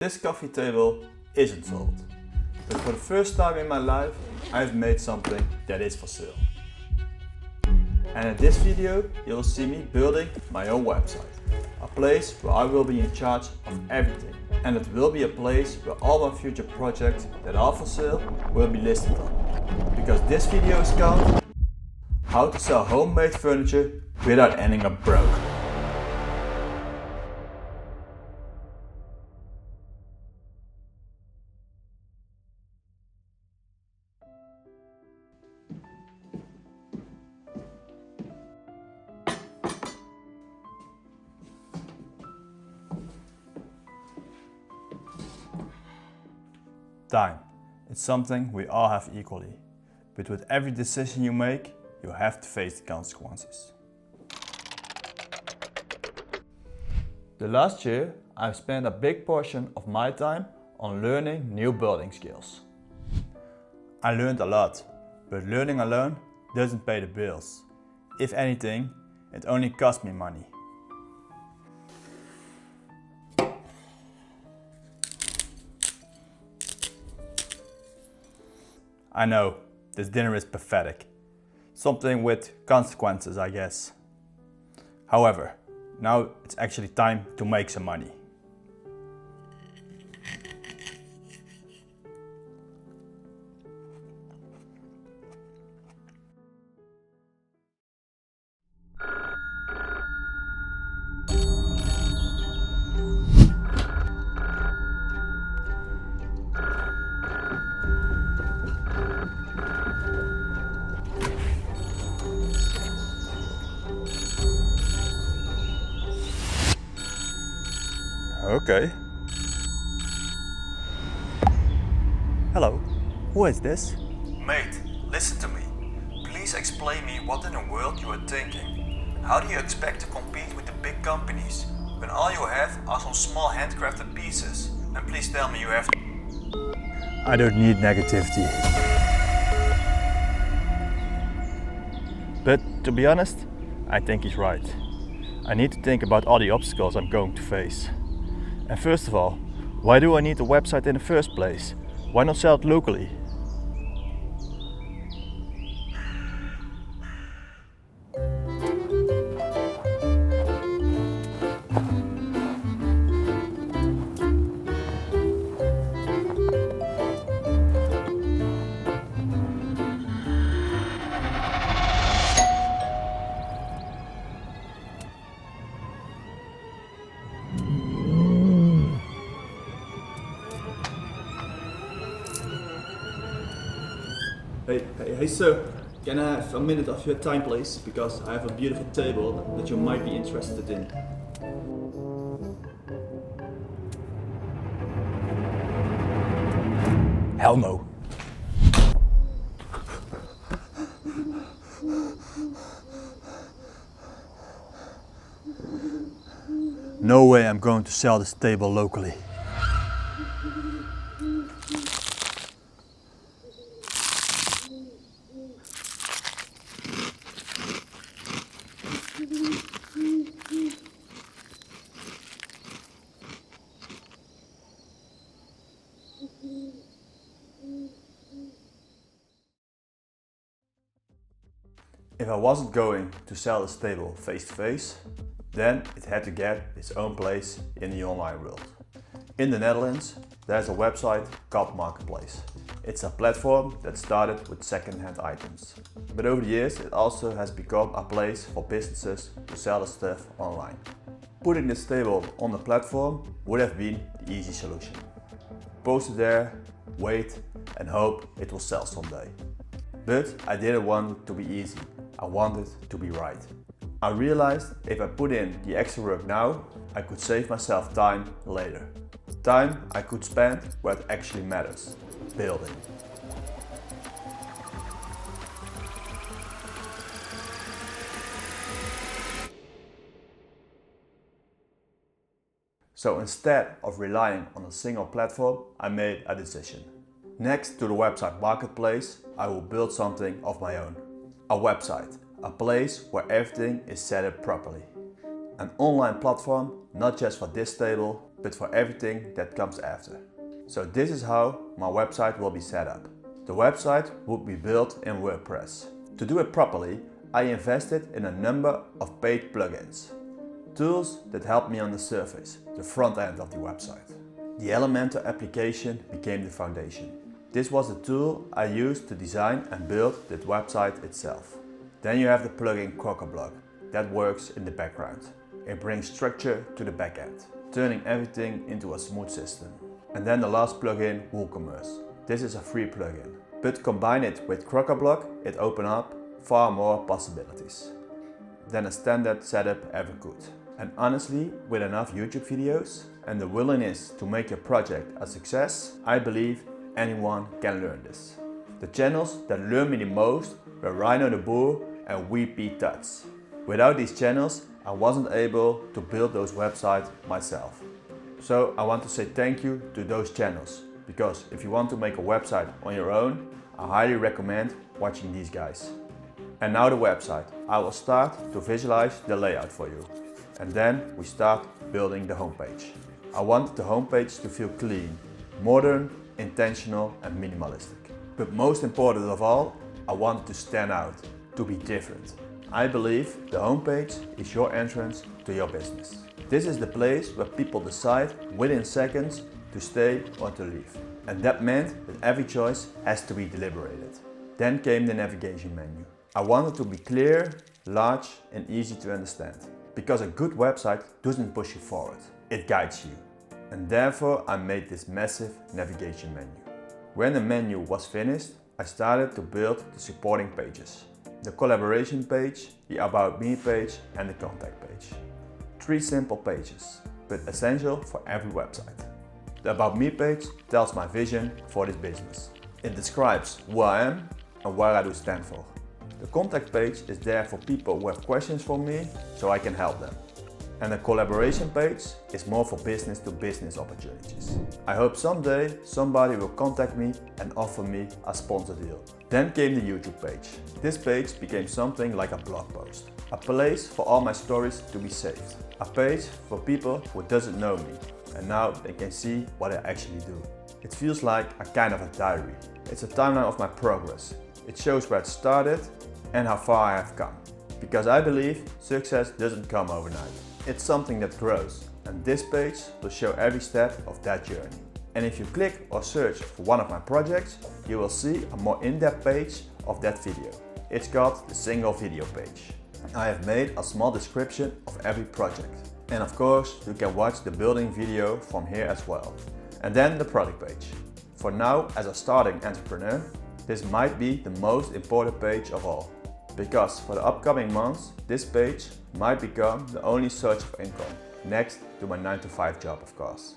This coffee table isn't sold, but for the first time in my life I've made something that is for sale. And in this video you will see me building my own website. A place where I will be in charge of everything. And it will be a place where all my future projects that are for sale will be listed on. Because this video is called How to Sell Homemade Furniture Without Ending Up Broke. Time. It's something we all have equally, but with every decision you make, you have to face the consequences. The last year, I've spent a big portion of my time on learning new building skills. I learned a lot, but learning alone doesn't pay the bills. If anything, it only cost me money. I know, this dinner is pathetic. Something with consequences, I guess. However, now it's actually time to make some money. Okay. Hello, who is this? Mate, listen to me. Please explain me what in the world you are thinking. How do you expect to compete with the big companies when all you have are some small handcrafted pieces? And please tell me you have... I don't need negativity. But to be honest, I think he's right. I need to think about all the obstacles I'm going to face. And first of all, why do I need a website in the first place? Why not sell it locally? Hey sir, can I have a minute of your time please? Because I have a beautiful table that you might be interested in. Hell no. No way I'm going to sell this table locally. If I wasn't going to sell this table face to face, then it had to get its own place in the online world. In the Netherlands, there's a website called Marketplace. It's a platform that started with second-hand items. But over the years, it also has become a place for businesses to sell their stuff online. Putting this table on the platform would have been the easy solution. Post it there, wait, and hope it will sell someday. But I didn't want it to be easy. I wanted to be right. I realized if I put in the extra work now, I could save myself time later. Time I could spend where it actually matters, building. So instead of relying on a single platform, I made a decision. Next to the website Marketplace, I will build something of my own. A website, a place where everything is set up properly. An online platform, not just for this table, but for everything that comes after. So this is how my website will be set up. The website would be built in WordPress. To do it properly, I invested in a number of paid plugins. Tools that help me on the surface, the front end of the website. The Elementor application became the foundation. This was the tool I used to design and build the website itself. Then you have the plugin Crockablock that works in the background. It brings structure to the backend, turning everything into a smooth system. And then the last plugin, WooCommerce. This is a free plugin, but combine it with Crockablock, it opens up far more possibilities than a standard setup ever could. And honestly, with enough YouTube videos and the willingness to make your project a success, I believe anyone can learn this. The channels that learned me the most were Rhino the Boer and WP Tuts. Without these channels, I wasn't able to build those websites myself. So I want to say thank you to those channels, because if you want to make a website on your own, I highly recommend watching these guys. And now the website. I will start to visualize the layout for you. And then we start building the homepage. I wanted the homepage to feel clean, modern, intentional and minimalistic. But most important of all, I wanted to stand out, to be different. I believe the homepage is your entrance to your business. This is the place where people decide within seconds to stay or to leave. And that meant that every choice has to be deliberated. Then came the navigation menu. I wanted to be clear, large and easy to understand. Because a good website doesn't push you forward, it guides you. And therefore I made this massive navigation menu. When the menu was finished, I started to build the supporting pages. The collaboration page, the About Me page and the contact page. 3 simple pages, but essential for every website. The About Me page tells my vision for this business. It describes who I am and what I do stand for. The contact page is there for people who have questions for me, so I can help them. And the collaboration page is more for business to business opportunities. I hope someday somebody will contact me and offer me a sponsor deal. Then came the YouTube page. This page became something like a blog post. A place for all my stories to be saved. A page for people who doesn't know me and now they can see what I actually do. It feels like a kind of a diary. It's a timeline of my progress. It shows where it started and how far I have come. Because I believe success doesn't come overnight. It's something that grows, and this page will show every step of that journey. And if you click or search for one of my projects, you will see a more in-depth page of that video. It's called the single video page. I have made a small description of every project. And of course, you can watch the building video from here as well. And then the product page. For now, as a starting entrepreneur, this might be the most important page of all. Because for the upcoming months, this page might become the only source of income, next to my 9-to-5 job of course.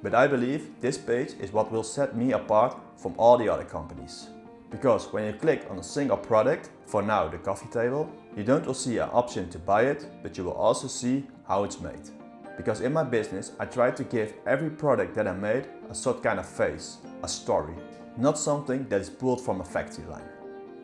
But I believe this page is what will set me apart from all the other companies. Because when you click on a single product, for now the coffee table, you don't see an option to buy it, but you will also see how it's made. Because in my business I try to give every product that I made a sort kind of face, a story, not something that is pulled from a factory line.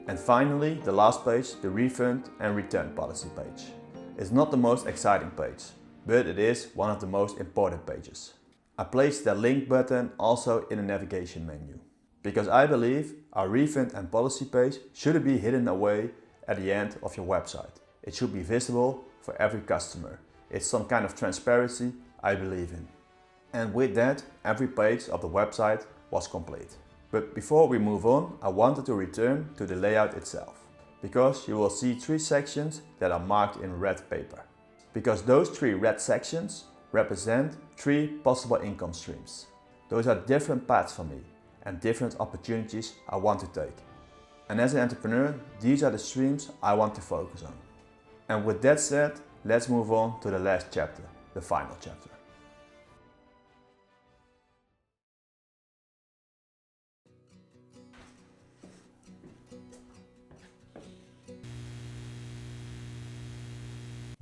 And finally, the last page, the refund and return policy page. It's not the most exciting page, but it is one of the most important pages. I placed the link button also in the navigation menu. Because I believe our refund and policy page shouldn't be hidden away at the end of your website. It should be visible for every customer. It's some kind of transparency I believe in. And with that, every page of the website was complete. But before we move on, I wanted to return to the layout itself. Because you will see 3 sections that are marked in red paper. Because those 3 red sections represent 3 possible income streams. Those are different paths for me and different opportunities I want to take. And as an entrepreneur, these are the streams I want to focus on. And with that said, let's move on to the last chapter, the final chapter.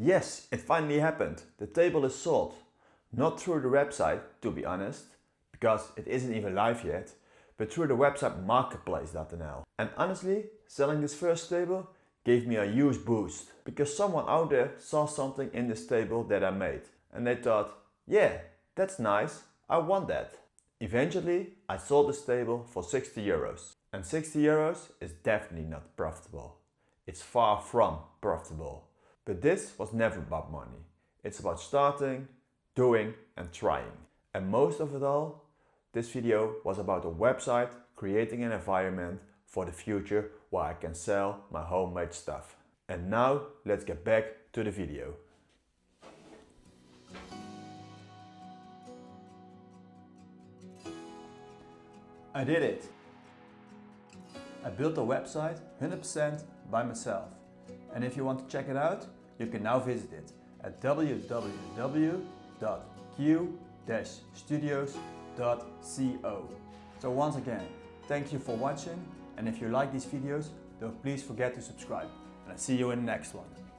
Yes, it finally happened. The table is sold. Not through the website, to be honest, because it isn't even live yet, but through the website marketplace.nl. And honestly, selling this first table gave me a huge boost, because someone out there saw something in this table that I made. And they thought, yeah, That's nice, I want that. Eventually, I sold this table for 60 euros. And 60 euros is definitely not profitable. It's far from profitable. But this was never about money. It's about starting, doing and trying. And most of it all, this video was about a website, creating an environment for the future where I can sell my homemade stuff. And now let's get back to the video. I did it. I built the website 100% by myself. And if you want to check it out, you can now visit it at www.q-studios.co. So once again, thank you for watching, and if you like these videos, don't please forget to subscribe. And I'll see you in the next one.